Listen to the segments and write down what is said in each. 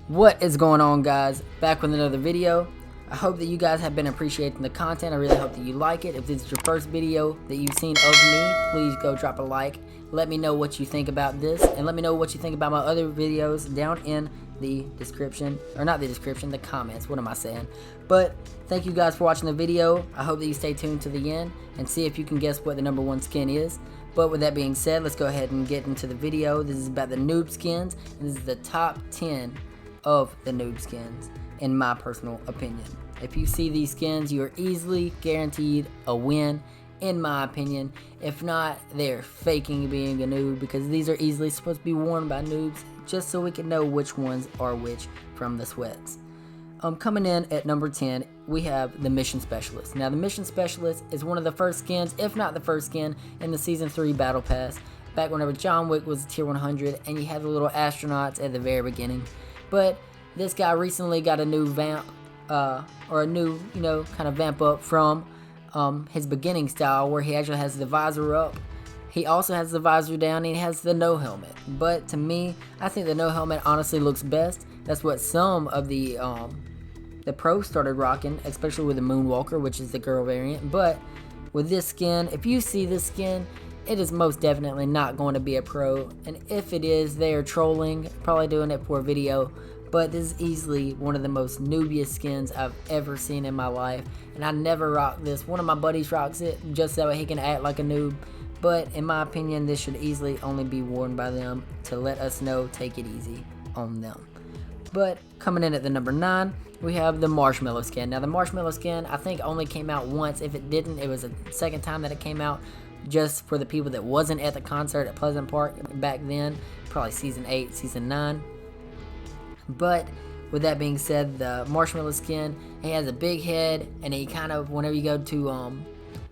What is going on, guys? Back with another video. I hope that you guys have been appreciating the content. I really hope that you like it. If this is your first video that you've seen of me, please go drop a like. Let me know what you think about this, and let me know what you think about my other videos down in the description, or not the description, the comments. What am I saying? But thank you guys for watching the video. I hope that you stay tuned to the end and see if you can guess what the #1 skin is. But with that being said, let's go ahead and get into the video. This is about the Noob Skins, and this is the top 10 of the Noob Skins, in my personal opinion. If you see these skins, you are easily guaranteed a win, in my opinion. If not, they're faking being a noob, because these are easily supposed to be worn by noobs, just so we can know which ones are which from the sweats. Coming in at number 10, we have the Mission Specialist. Now, the Mission Specialist is one of the first skins, if not the first skin, in the Season 3 Battle Pass, back whenever John Wick was tier 100, and you had the little astronauts at the very beginning. But this guy recently got a new vamp, or a new, kind of vamp up from his beginning style, where he actually has the visor up. He also has the visor down, and he has the no helmet. But to me, I think the no helmet honestly looks best. That's what some of the pros started rocking, especially with the Moonwalker, which is the girl variant. But with this skin, if you see this skin, it is most definitely not going to be a pro, and if it is, they are trolling, probably doing it for a video. But this is easily one of the most noobiest skins I've ever seen in my life, and I never rock this. One of my buddies rocks it just so he can act like a noob, but in my opinion, this should easily only be worn by them to let us know, take it easy on them. But coming in at the number 9, we have the Marshmello skin. Now, the Marshmello skin, I think, only came out once. If it didn't, it was the second time that it came out, just for the people that wasn't at the concert at Pleasant Park back then, probably Season 8, Season 9. But with that being said, the Marshmello skin, he has a big head, and he kind of, whenever you go to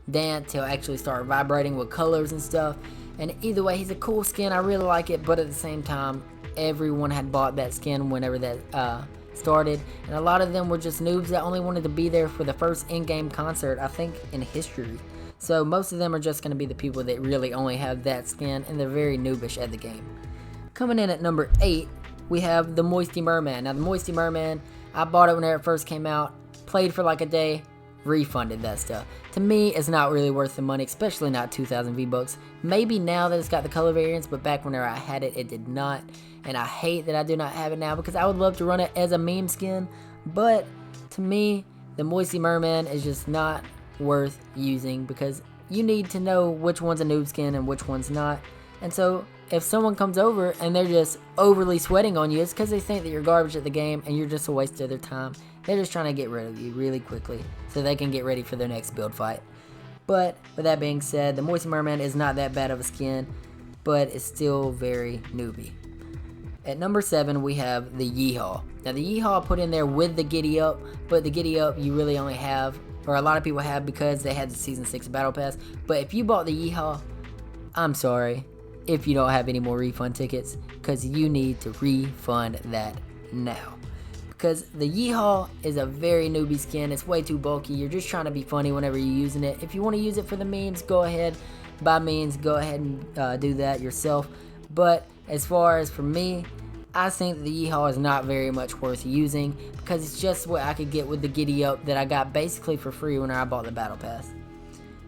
dance, he'll actually start vibrating with colors and stuff. And either way, he's a cool skin. I really like it, but at the same time, everyone had bought that skin whenever that started, and a lot of them were just noobs that only wanted to be there for the first in-game concert, I think, in history. So most of them are just going to be the people that really only have that skin, and they're very noobish at the game. Coming in at number 8, we have the Moisty Merman. Now, the Moisty Merman, I bought it when it first came out, played for like a day, refunded that stuff. To me, it's not really worth the money, especially not 2,000 V-Bucks. Maybe now that it's got the color variants, but back whenever I had it, it did not. And I hate that I do not have it now, because I would love to run it as a meme skin. But to me, the Moisty Merman is just not worth using, because you need to know which one's a noob skin and which one's not. And so if someone comes over and they're just overly sweating on you, it's because they think that you're garbage at the game and you're just a waste of their time. They're just trying to get rid of you really quickly so they can get ready for their next build fight. But with that being said, the Moisty Merman is not that bad of a skin, but it's still very newbie. At number 7, we have the Yee-Haw. Now, the Yee-Haw put in there with the Giddy Up, but the Giddy Up you really only have, or a lot of people have, because they had the Season 6 Battle Pass. But if you bought the Yee-Haw, I'm sorry if you don't have any more refund tickets, because you need to refund that now. Because the Yee-Haw is a very newbie skin. It's way too bulky. You're just trying to be funny whenever you're using it. If you want to use it for the memes, go ahead. By means, go ahead and do that yourself. But as far as for me, I think the Yee-Haw is not very much worth using, because it's just what I could get with the Giddy Up that I got basically for free when I bought the Battle Pass.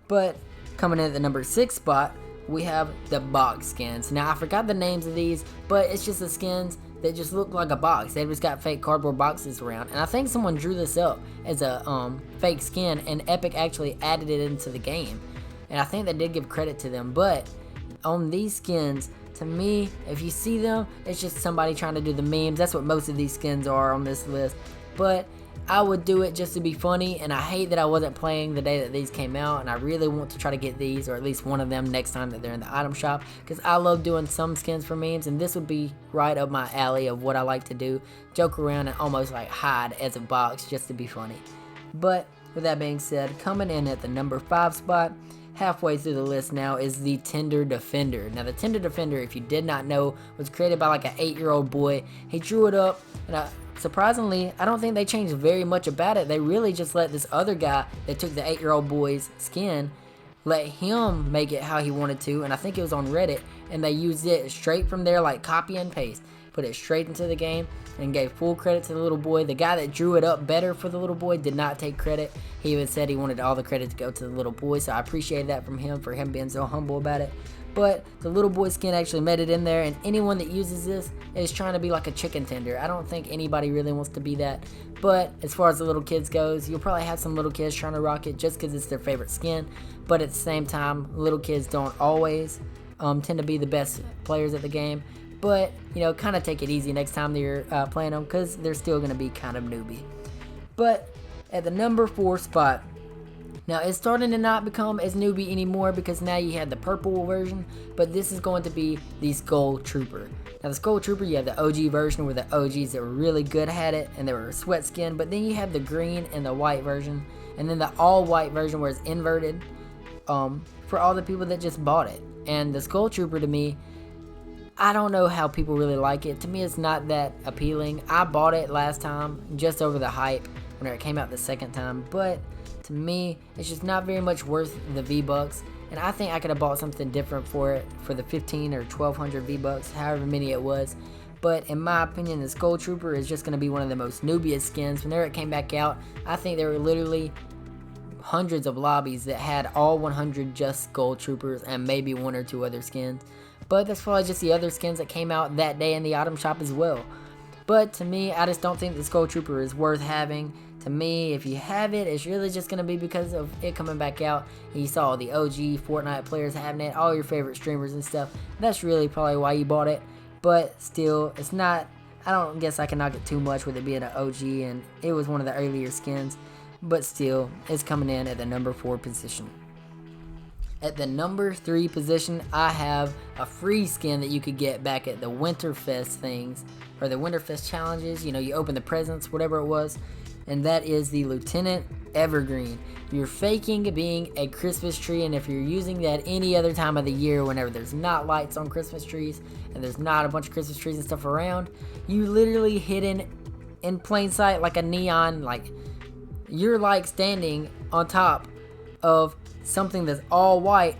But coming in at the number 6 spot, we have the box skins. Now, I forgot the names of these, but it's just the skins that just look like a box. They just got fake cardboard boxes around, and I think someone drew this up as a fake skin, and Epic actually added it into the game, and I think they did give credit to them. But on these skins, to me, if you see them, it's just somebody trying to do the memes. That's what most of these skins are on this list. But I would do it just to be funny, and I hate that I wasn't playing the day that these came out, and I really want to try to get these, or at least one of them, next time that they're in the item shop, because I love doing some skins for memes, and this would be right up my alley of what I like to do, joke around and almost like hide as a box just to be funny. But with that being said, coming in at the number 5 spot, halfway through the list now, is the Tender Defender. Now, the Tender Defender, if you did not know, was created by like an 8-year-old boy. He drew it up, and surprisingly, I don't think they changed very much about it. They really just let this other guy that took the 8-year-old boy's skin, let him make it how he wanted to, and I think it was on Reddit, and they used it straight from there, like copy and paste. put it straight into the game and gave full credit to the little boy. The guy that drew it up better for the little boy did not take credit. He even said he wanted all the credit to go to the little boy, so I appreciate that from him, for him being so humble about it. But the little boy skin actually made it in there, and anyone that uses this is trying to be like a chicken tender. I don't think anybody really wants to be that. But as far as the little kids goes, you'll probably have some little kids trying to rock it just because it's their favorite skin. But at the same time, little kids don't always tend to be the best players at the game. But, you know, kind of take it easy next time that you're playing them, because they're still going to be kind of newbie. But at the number 4 spot, now it's starting to not become as newbie anymore, because now you have the purple version, but this is going to be the Skull Trooper. Now the Skull Trooper, you have the OG version where the OGs that were really good at it and they were sweat skin, but then you have the green and the white version, and then the all white version where it's inverted for all the people that just bought it. And the Skull Trooper, to me, I don't know how people really like it. To me, it's not that appealing. I bought it last time just over the hype when it came out the second time, but to me, it's just not very much worth the V-Bucks, and I think I could have bought something different for it for the 15 or 1200 V-Bucks, however many it was. But in my opinion, the Skull Trooper is just going to be one of the most noobiest skins. Whenever it came back out, I think there were literally hundreds of lobbies that had all 100 just Skull Troopers and maybe 1 or 2 other skins. But that's probably just the other skins that came out that day in the item shop as well. But to me, I just don't think the Skull Trooper is worth having. To me, if you have it, it's really just going to be because of it coming back out. And you saw all the OG Fortnite players having it, all your favorite streamers and stuff. That's really probably why you bought it. But still, it's not, I don't guess I can knock it too much with it being an OG, and it was one of the earlier skins. But still, it's coming in at the number 4 position. At the number 3 position, I have a free skin that you could get back at the Winterfest things, or the Winterfest challenges. You know, you open the presents, whatever it was, and that is the Lieutenant Evergreen. You're faking being a Christmas tree, and if you're using that any other time of the year, whenever there's not lights on Christmas trees, and there's not a bunch of Christmas trees and stuff around, you literally hidden in plain sight like a neon, like, you're like standing on top of something that's all white,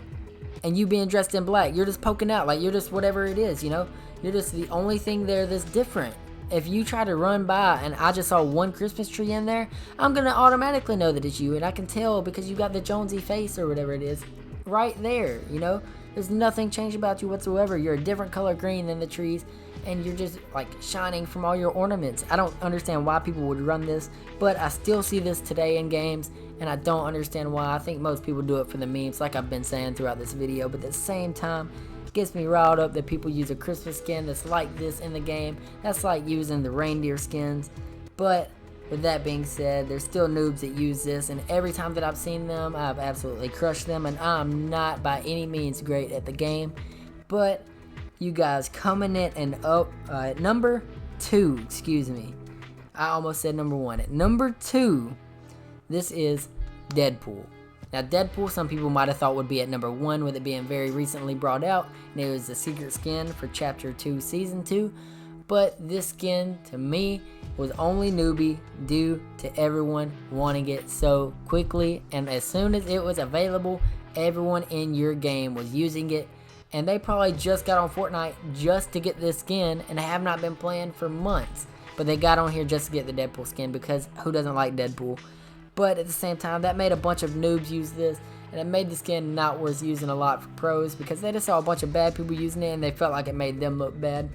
and you being dressed in black. You're just poking out, like you're just whatever it is, you know? You're just the only thing there that's different. If you try to run by and I just saw one Christmas tree in there, I'm gonna automatically know that it's you, and I can tell because you got the Jonesy face or whatever it is right there, you know? There's nothing changed about you whatsoever. You're a different color green than the trees, and you're just like shining from all your ornaments. I don't understand why people would run this, but I still see this today in games, and I don't understand why. I think most people do it for the memes, like I've been saying throughout this video, but at the same time, it gets me riled up that people use a Christmas skin that's like this in the game. That's like using the reindeer skins. But with that being said, there's still noobs that use this, and every time that I've seen them, I've absolutely crushed them, and I'm not by any means great at the game. But you guys coming in and number 2, excuse me. I almost said number 1. At number 2, this is Deadpool. Now Deadpool, some people might have thought would be at number 1 with it being very recently brought out, and it was the secret skin for Chapter 2 Season 2. But this skin, to me, was only newbie due to everyone wanting it so quickly, and as soon as it was available, everyone in your game was using it, and they probably just got on Fortnite just to get this skin and have not been playing for months, but they got on here just to get the Deadpool skin, because who doesn't like Deadpool? But at the same time, that made a bunch of noobs use this, and it made the skin not worth using a lot for pros, because they just saw a bunch of bad people using it and they felt like it made them look bad.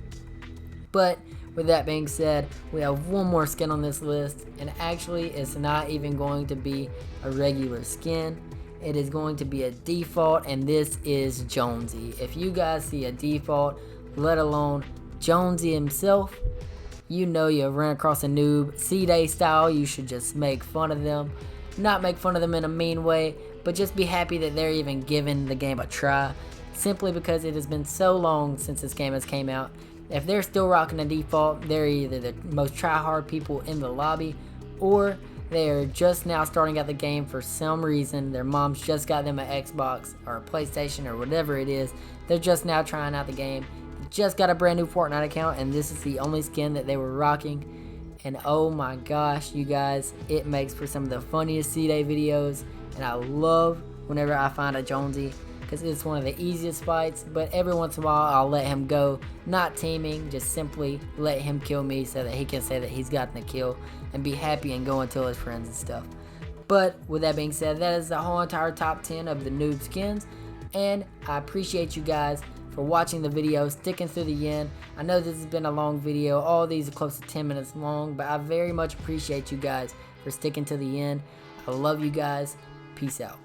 But with that being said, we have one more skin on this list, and actually it's not even going to be a regular skin. It is going to be a default, and this is Jonesy. If you guys see a default, let alone Jonesy himself, you know you ran across a noob. C-Day style, you should just make fun of them. Not make fun of them in a mean way, but just be happy that they're even giving the game a try, simply because it has been so long since this game has came out. If they're still rocking a default, they're either the most try-hard people in the lobby, or they're just now starting out the game for some reason. Their moms just got them an Xbox or a PlayStation or whatever it is. They're just now trying out the game. They just got a brand new Fortnite account, and this is the only skin that they were rocking. And oh my gosh, you guys, it makes for some of the funniest C-Day videos, and I love whenever I find a Jonesy because it's one of the easiest fights, but every once in a while I'll let him go, not teaming, just simply let him kill me so that he can say that he's gotten the kill and be happy and go and tell his friends and stuff. But with that being said, that is the whole entire top 10 of the Noob Skins, and I appreciate you guys for watching the video, sticking through the end. I know this has been a long video, all these are close to 10 minutes long, but I very much appreciate you guys for sticking to the end. I love you guys. Peace out.